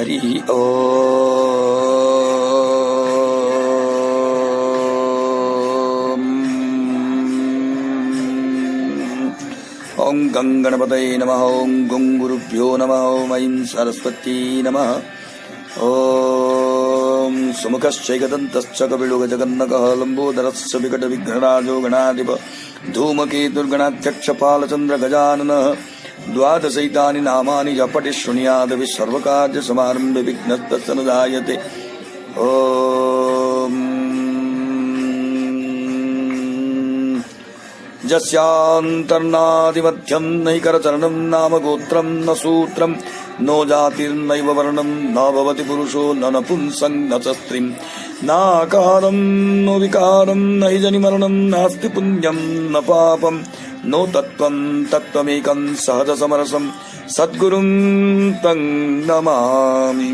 हरि ओम। ओं गं गणपतये नमः। ओं गं गुरुभ्यो नमः। ओं ऐं सरस्वती नमः। ओं सुमुखश्चैकदन्तश्च कपिलो लम्बोदरस्य विकटविघ्नराजो गणाधिप धूमकेतुर्गणाध्यक्षपालचन्द्रगजाननः द्वादशैतानि नामानि जपति शृणुयादपि सर्वकार्यसमारम्भे विघ्नस्तस्य न जायते। ओम यस्यान्तर्नादिमध्यं नैकरचरणं नाम गोत्रं न सूत्रं नो जातिर्नैव वर्णं न भवति पुरुषो न नपुंसं न च स्त्रीं नाकारं नो विकारं न हि जनिमरणं नास्ति पुण्यं न पापं नो तत्त्वं तत्त्वमेकं सहजसमरसं सद्गुरुं तं नमामि।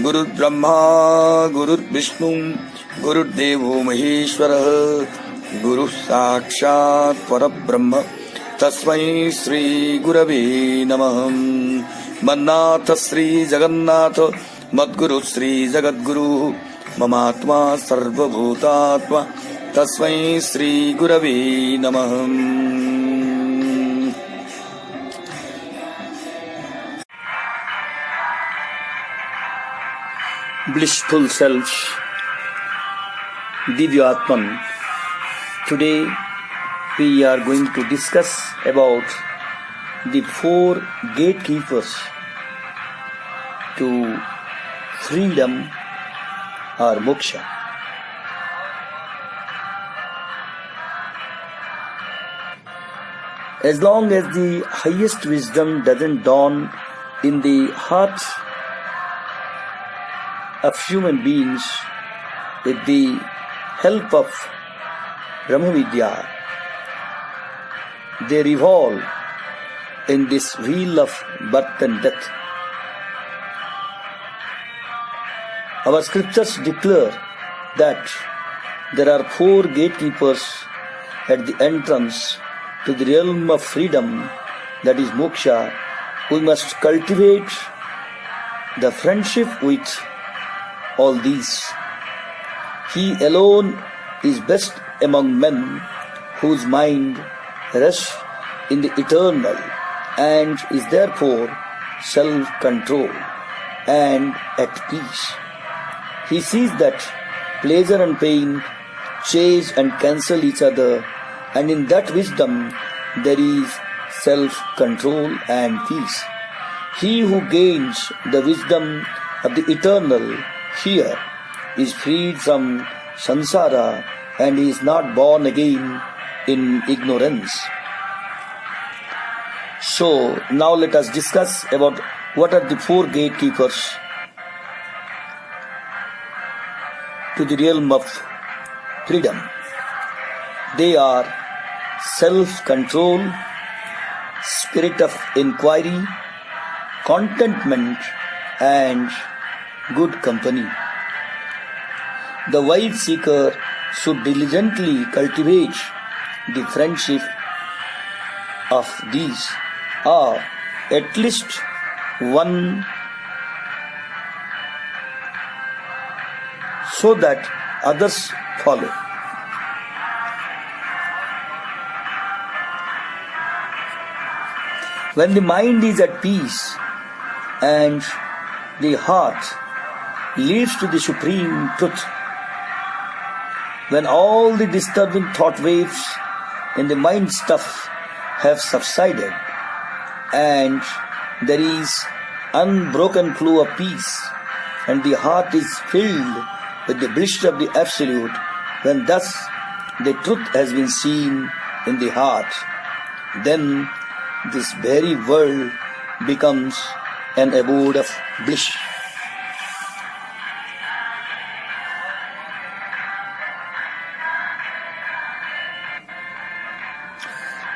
गुरुर्ब्रह्मा गुरुर्विष्णु गुरुर्देवो महेश्वरः गुरुः साक्षात् परब्रह्म तस्मै श्री गुरवे नमः। मन्नाथ श्री जगन्नाथ मद्गुरु श्री जगद्गुरु ममात्मा सर्वभूतात्मा तस्मै श्री गुरवे नमः। Blissful self, Divya Atman. Today we are going to discuss about the 4 gatekeepers to freedom or moksha. As long as the highest wisdom doesn't dawn in the hearts of human beings with the help of Brahmavidya, they revolve in this wheel of birth and death. Our scriptures declare that there are 4 gatekeepers at the entrance to the realm of freedom, that is moksha. We must cultivate the friendship with all these. He alone is best among men whose mind rests in the eternal and is therefore self-controlled and at peace. He sees that pleasure and pain chase and cancel each other, and in that wisdom there is self-control and peace. He who gains the wisdom of the eternal here is freed from samsara and is not born again in ignorance. So now let us discuss about what are the 4 gatekeepers to the realm of freedom. They are self-control, spirit of inquiry, contentment and good company. The wise seeker should diligently cultivate the friendship of these, or at least one, so that others follow. When the mind is at peace and the heart leads to the supreme truth, when all the disturbing thought waves in the mind stuff have subsided and there is unbroken flow of peace and the heart is filled with the bliss of the absolute, when thus the truth has been seen in the heart, then this very world becomes an abode of bliss.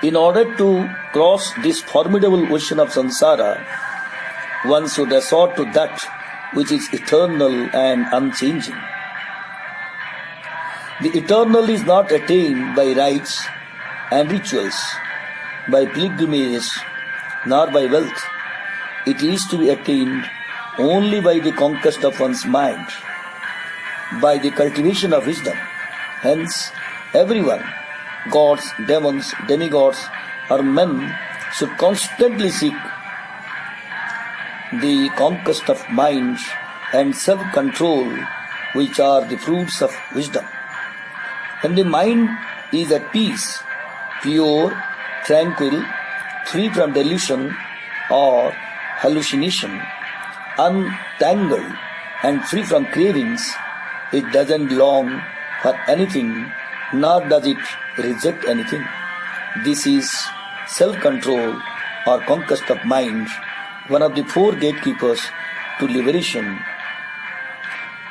In order to cross this formidable ocean of samsara, one should resort to that which is eternal and unchanging. The eternal is not attained by rites and rituals, by pilgrimage, nor by wealth. it is to be attained only by the conquest of one's mind, by the cultivation of wisdom. Hence, everyone, gods, demons, demigods, or men, should constantly seek the conquest of mind and self-control, which are the fruits of wisdom. When the mind is at peace, pure, tranquil, free from delusion or hallucination, untangled and free from cravings, it doesn't long for anything, nor does it reject anything. This is self-control or conquest of mind, one of the four gatekeepers to liberation.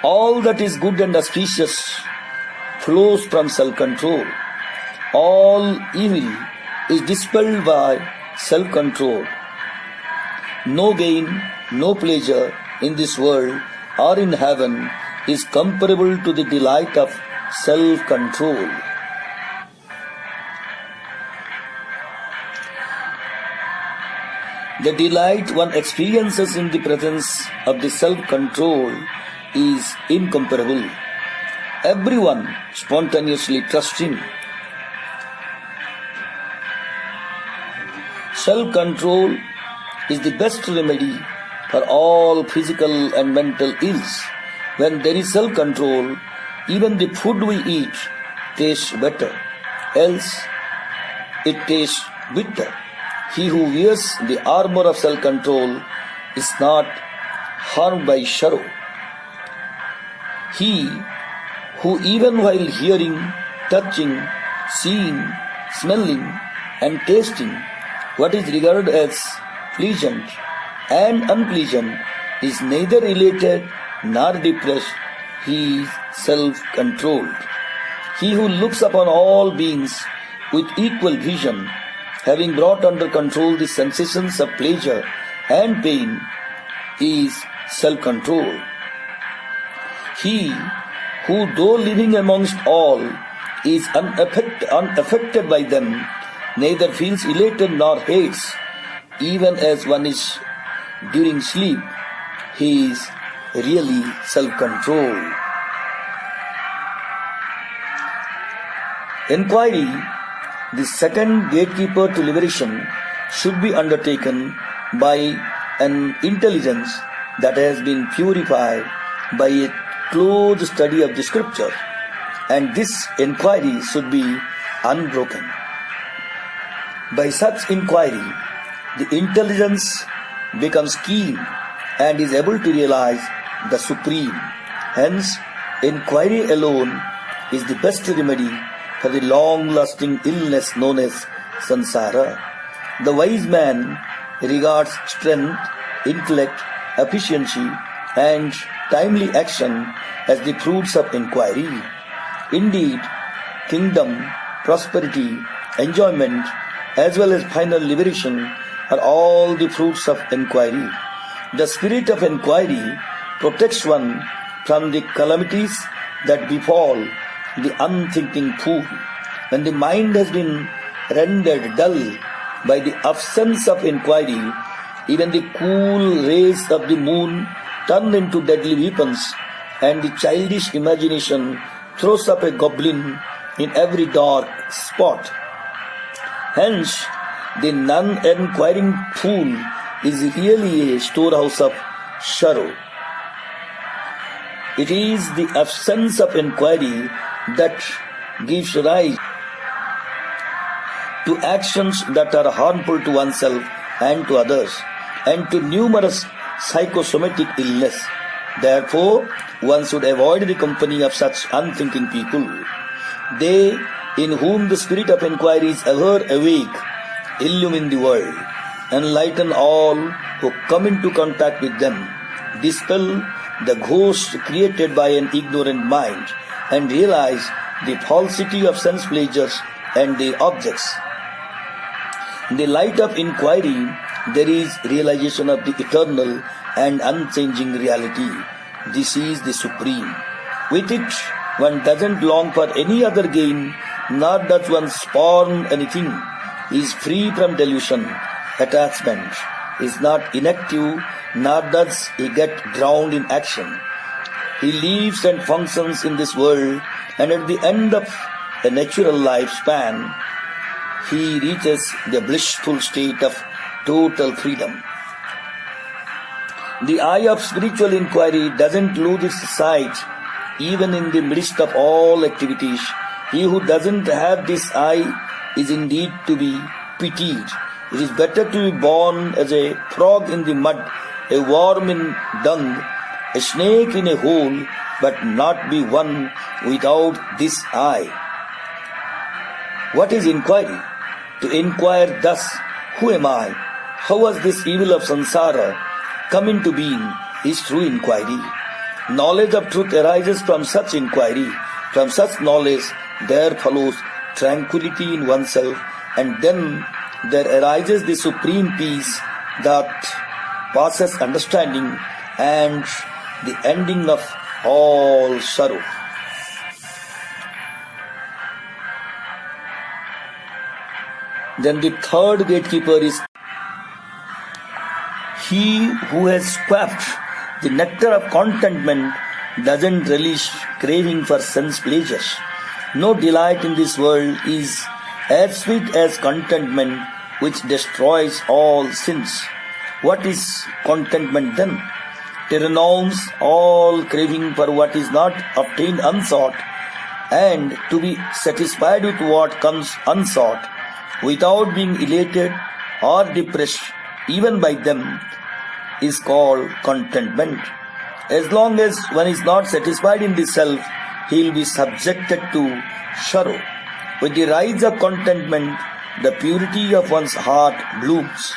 All that is good and auspicious flows from self-control. All evil is dispelled by self-control. No gain, no pleasure in this world or in heaven is comparable to the delight of self-control. The delight one experiences in the presence of the self-control is incomparable. Everyone spontaneously trusts him. Self-control is the best remedy for all physical and mental ills. When there is self-control, even the food we eat tastes better, else it tastes bitter. He who wears the armor of self-control is not harmed by sorrow. He who even while hearing, touching, seeing, smelling and tasting what is regarded as pleasant and unpleasant is neither elated nor depressed, he is self-controlled. He who looks upon all beings with equal vision, having brought under control the sensations of pleasure and pain, is self-controlled. He who, though living amongst all, is unaffected by them, neither feels elated nor hates, even as one is during sleep, he is really self-controlled. Inquiry, the second gatekeeper to liberation, should be undertaken by an intelligence that has been purified by a close study of the scripture, and this inquiry should be unbroken. By such inquiry, the intelligence becomes keen and is able to realize the supreme. Hence, inquiry alone is the best remedy for the long-lasting illness known as samsara. The wise man regards strength, intellect, efficiency, and timely action as the fruits of inquiry. Indeed, kingdom, prosperity, enjoyment, as well as final liberation are all the fruits of inquiry. The spirit of inquiry protects one from the calamities that befall the unthinking fool. When the mind has been rendered dull by the absence of inquiry, even the cool rays of the moon turn into deadly weapons, and the childish imagination throws up a goblin in every dark spot. Hence, the non-inquiring fool is really a storehouse of sorrow. It is the absence of inquiry that gives rise to actions that are harmful to oneself and to others, and to numerous psychosomatic illness. Therefore, one should avoid the company of such unthinking people. They, in whom the spirit of inquiry is ever awake, illumine the world, enlighten all who come into contact with them, dispel the ghost created by an ignorant mind, and realize the falsity of sense pleasures and their objects. In the light of inquiry, there is realization of the eternal and unchanging reality. This is the supreme. With it, one doesn't long for any other gain, nor does one scorn anything. He is free from delusion, attachment, is not inactive, nor does he get drowned in action. He lives and functions in this world, and at the end of a natural lifespan, he reaches the blissful state of total freedom. The eye of spiritual inquiry doesn't lose its sight even in the midst of all activities. He who doesn't have this eye is indeed to be pitied. It is better to be born as a frog in the mud, a worm in dung, a snake in a hole, but not be one without this eye. What is inquiry? To inquire thus, who am I? How was this evil of samsara come into being is true inquiry. Knowledge of truth arises from such inquiry. From such knowledge there follows tranquility in oneself, and then there arises the supreme peace that passes understanding and the ending of all sorrow. Then the third gatekeeper is he who has quaffed the nectar of contentment doesn't relish craving for sense pleasures. No delight in this world is as sweet as contentment, which destroys all sins. What is contentment then? To renounce all craving for what is not obtained unsought, and to be satisfied with what comes unsought, without being elated or depressed even by them, is called contentment. As long as one is not satisfied in the self, he will be subjected to sorrow. With the rise of contentment, the purity of one's heart blooms.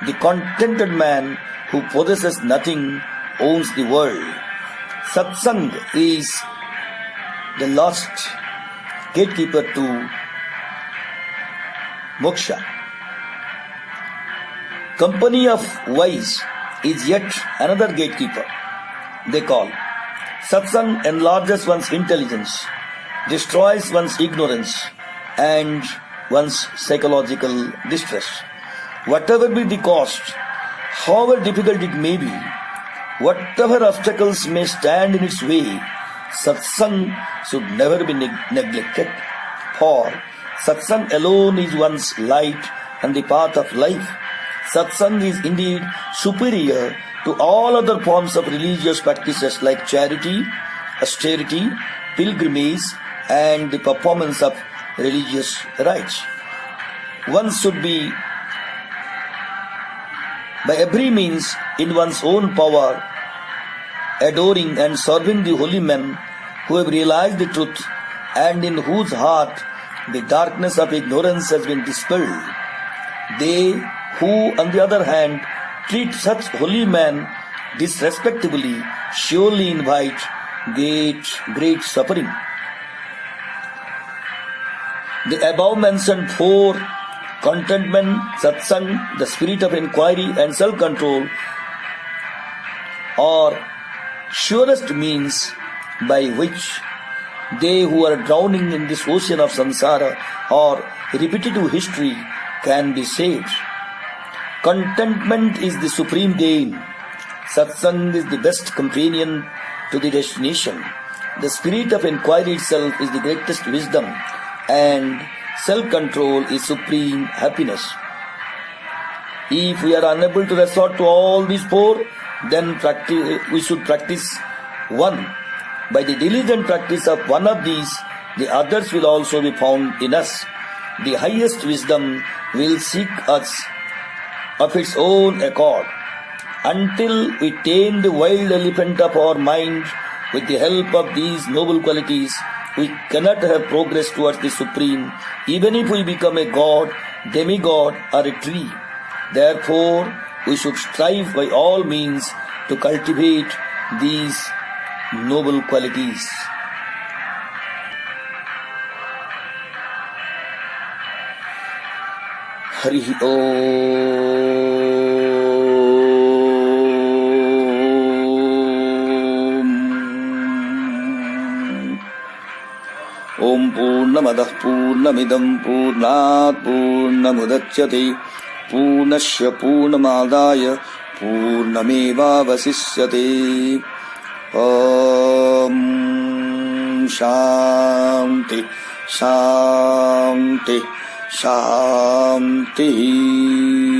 The contented man who possesses nothing owns the world. Satsang is the last gatekeeper to moksha. Company of wise is yet another gatekeeper. They call. Satsang enlarges one's intelligence, destroys one's ignorance, and one's psychological distress. Whatever be the cost, however difficult it may be, whatever obstacles may stand in its way, satsang should never be neglected. For satsang alone is one's light and the path of life. Satsang is indeed superior to all other forms of religious practices like charity, austerity, pilgrimage, and the performance of religious rites. One should be, by every means in one's own power, adoring and serving the holy men who have realized the truth and in whose heart the darkness of ignorance has been dispelled. They who, on the other hand, treat such holy men disrespectfully surely invite great suffering. The above mentioned four, contentment, satsang, the spirit of inquiry, and self-control, are surest means by which they who are drowning in this ocean of samsara or repetitive history can be saved. Contentment is the supreme gain. Satsang is the best companion to the destination. The spirit of inquiry itself is the greatest wisdom, and self-control is supreme happiness. If we are unable to resort to all these four, then we should practice one. By the diligent practice of one of these, the others will also be found in us. The highest wisdom will seek us of its own accord. Until we tame the wild elephant of our mind with the help of these noble qualities, we cannot have progress towards the supreme, even if we become a god, demigod, or a tree. Therefore, we should strive by all means to cultivate these noble qualities. Hari Om Purnamadah Purnamidam Purnat Purnamudachyate पूर्णस्य पूर्णमादाय पूर्णमेवावशिष्यते. ॐ शान्ति शान्ति शान्तिः.